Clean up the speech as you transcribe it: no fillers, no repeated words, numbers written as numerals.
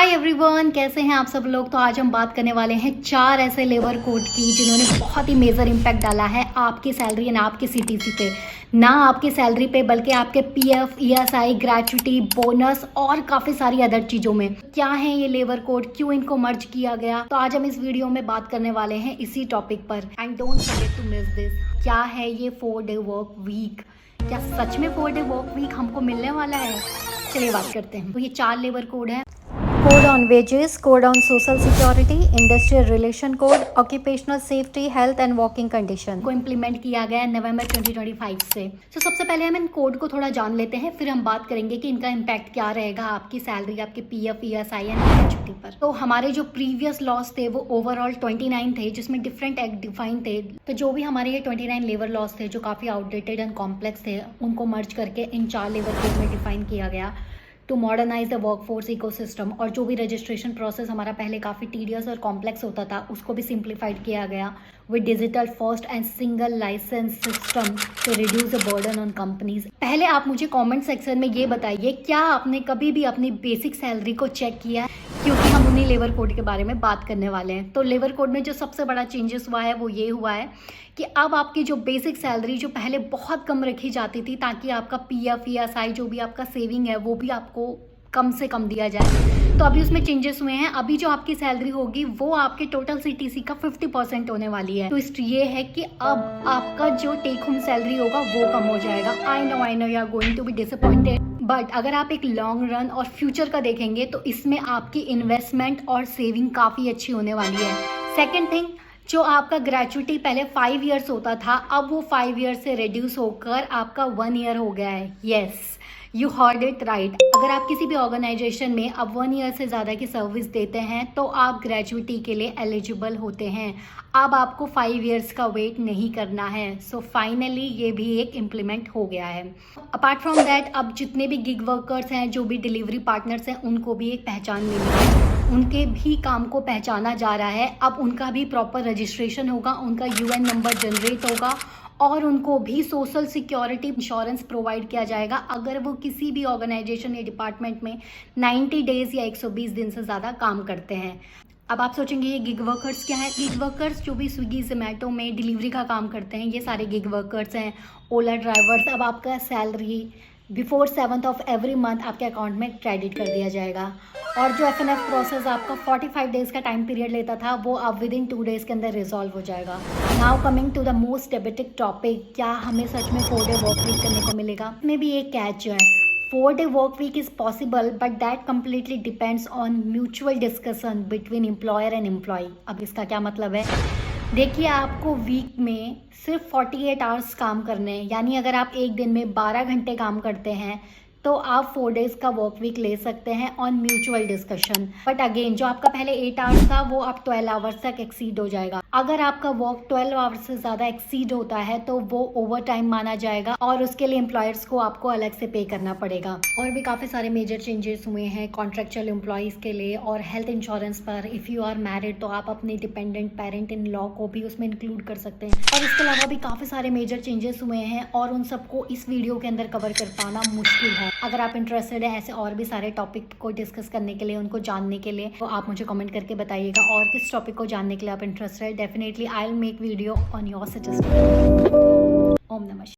Hi everyone, कैसे हैं आप सब लोग। तो आज हम बात करने वाले हैं 4 ऐसे लेबर कोड की जिन्होंने बहुत ही मेजर इम्पैक्ट डाला है आपकी सैलरी एंड आपके सीटीसी पे। ना आपकी सैलरी पे बल्कि आपके पीएफ, ईएसआई, ग्रेचुटी, बोनस और काफ़ी सारी अदर चीज़ों में। क्या है ये लेबर कोड, क्यों इनको मर्ज किया गया, तो आज हम इस वीडियो में बात करने वाले हैं इसी टॉपिक पर। And don't forget to miss this. क्या है ये 4 डे वर्क वीक? क्या सच में 4 डे वर्क वीक हमको मिलने वाला है? चलिए बात करते हैं। तो ये 4 लेबर कोड है। Code on wages, code on social security, industrial relation code, occupational safety, health and working condition को इम्प्लीमेंट किया गया है नवंबर 2025 से। तो सबसे पहले हम इन कोड को थोड़ा जान लेते हैं, फिर हम बात करेंगे कि इनका इम्पैक्ट क्या रहेगा आपकी सैलरी, आपके पीएफ, ईएसआई एंड ग्रेचुटी पर। तो हमारे जो प्रीवियस लॉस थे वो ओवरऑल 29 थे, जिसमें डिफरेंट एक्ट डिफाइन थे। तो जो भी हमारे ये 29 लेबर लॉस थे जो काफ़ी आउटडेटेड एंड कॉम्प्लेक्स थे, उनको मर्ज करके इन 4 लेबर कोड में डिफाइन किया गया to modernise the workforce ecosystem. और जो भी रजिस्ट्रेशन प्रोसेस हमारा पहले काफ़ी टीडियस और कॉम्प्लेक्स होता था, उसको भी सिंप्लीफाइड किया गया with digital first and single licence system to reduce the burden on companies. पहले आप मुझे कमेंट सेक्शन में ये बताइए, क्या आपने कभी भी अपनी बेसिक सैलरी को चेक किया? क्योंकि हम उन्हीं लेबर कोड के बारे में बात करने वाले हैं। तो लेबर कोड में जो सबसे बड़ा चेंजेस हुआ है वो ये हुआ है कि अब आपकी जो बेसिक सैलरी जो पहले बहुत कम रखी जाती थी, ताकि आपका पीएफ, ईएसआई जो भी आपका सेविंग है वो भी आपको कम से कम दिया जाए, तो अभी उसमें चेंजेस हुए हैं। अभी जो आपकी सैलरी होगी वो आपके टोटल सीटीसी का 50% होने वाली है। तो इस ये है कि अब आपका जो टेक होम सैलरी होगा वो कम हो जाएगा। I know you are going to be disappointed, but अगर आप एक लॉन्ग रन और फ्यूचर का देखेंगे तो इसमें आपकी इन्वेस्टमेंट और सेविंग काफ़ी अच्छी होने वाली है। सेकेंड थिंग, जो आपका ग्रेचुटी पहले 5 ईयर्स होता था, अब वो 5 ईयर से रिड्यूस होकर आपका 1 ईयर हो गया है। Yes, you heard it right. अगर आप किसी भी ऑर्गेनाइजेशन में अब 1 ईयर से ज़्यादा की सर्विस देते हैं तो आप ग्रेचुटी के लिए एलिजिबल होते हैं। अब आपको 5 ईयर्स का वेट नहीं करना है। सो फाइनली ये भी एक इम्प्लीमेंट हो गया है। अपार्ट फ्रॉम दैट, अब जितने भी गिग वर्कर्स हैं, जो भी डिलीवरी पार्टनर्स हैं, उनको भी एक पहचान मिली है। उनके भी काम को पहचाना जा रहा है। अब उनका भी प्रॉपर रजिस्ट्रेशन होगा, उनका यूएन नंबर जनरेट होगा और उनको भी सोशल सिक्योरिटी इंश्योरेंस प्रोवाइड किया जाएगा अगर वो किसी भी ऑर्गेनाइजेशन या डिपार्टमेंट में 90 डेज या 120 दिन से ज़्यादा काम करते हैं। अब आप सोचेंगे ये गिग वर्कर्स क्या है? गिग वर्कर्स जो भी स्विगी, जोमेटो में डिलीवरी का काम करते हैं, ये सारे गिग वर्कर्स हैं। ओला ड्राइवर्स, अब आपका salary before 7th of every month आपके अकाउंट में क्रेडिट कर दिया जाएगा। और जो एफएनएफ प्रोसेस आपका 45 डेज का टाइम पीरियड लेता था, वो अब विद इन 2 डेज के अंदर रिजॉल्व हो जाएगा। Now coming to the most debatic topic, क्या हमें सच में 4 डे वर्क वीक करने को मिलेगा? इसमें भी एक कैच है। 4 day work week is possible, but that completely depends on mutual discussion between employer and employee. अब इसका क्या मतलब है? देखिए, आपको वीक में सिर्फ 48 आवर्स काम करने हैं, यानी अगर आप एक दिन में 12 घंटे काम करते हैं तो आप 4 डेज का वर्क वीक ले सकते हैं on mutual discussion. But again, जो आपका पहले 8 आवर्स था वो अब 12 आवर्स तक एक्सीड हो जाएगा। अगर आपका वर्क 12 आवर्स से ज़्यादा एक्सीड होता है तो वो ओवर टाइम माना जाएगा और उसके लिए एम्प्लॉयर्स को आपको अलग से पे करना पड़ेगा। और भी काफ़ी सारे मेजर चेंजेस हुए हैं कॉन्ट्रेक्चुअल एम्प्लॉयज़ के लिए और हेल्थ इंश्योरेंस पर। इफ़ यू आर मैरिड तो आप अपने डिपेंडेंट पेरेंट इन लॉ को भी उसमें इंक्लूड कर सकते हैं। और इसके अलावा भी काफ़ी सारे मेजर चेंजेस हुए हैं और उन सबको इस वीडियो के अंदर कवर कर पाना मुश्किल है। अगर आप इंटरेस्टेड हैं ऐसे और भी सारे टॉपिक को डिस्कस करने के लिए, उनको जानने के लिए, तो आप मुझे कमेंट करके बताइएगा। और किस टॉपिक को जानने के लिए आप interested, definitely I will make video on your suggested. ओम नमः।